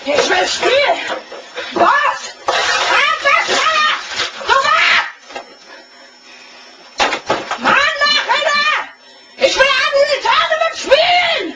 Ich will spielen! Was? Abwärtsfahrer! Sofort! Mann, Nachrichter! Ich will an die Tage mit spielen!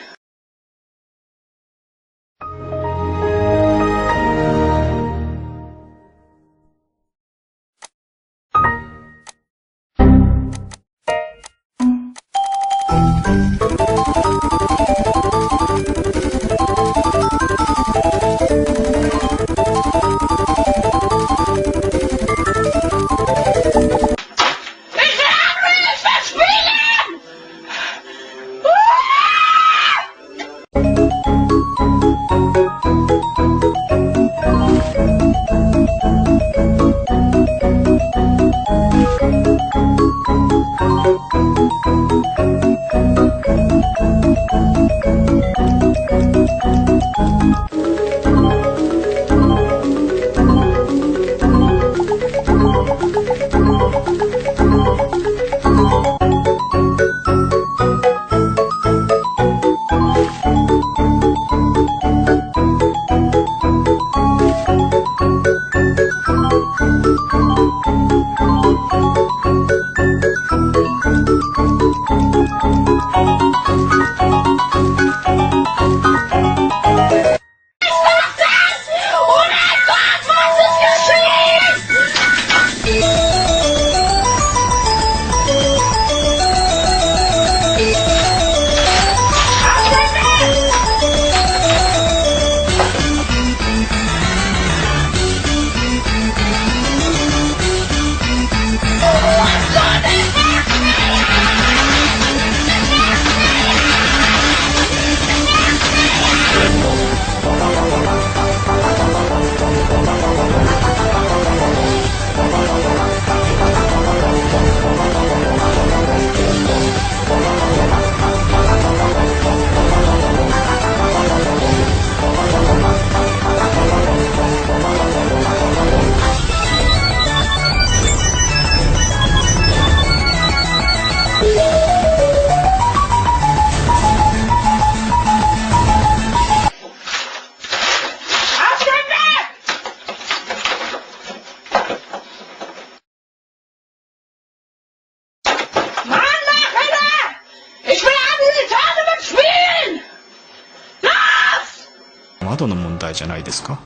Ich will an die Tage mit spielen! Los! 窓の問題じゃないですか。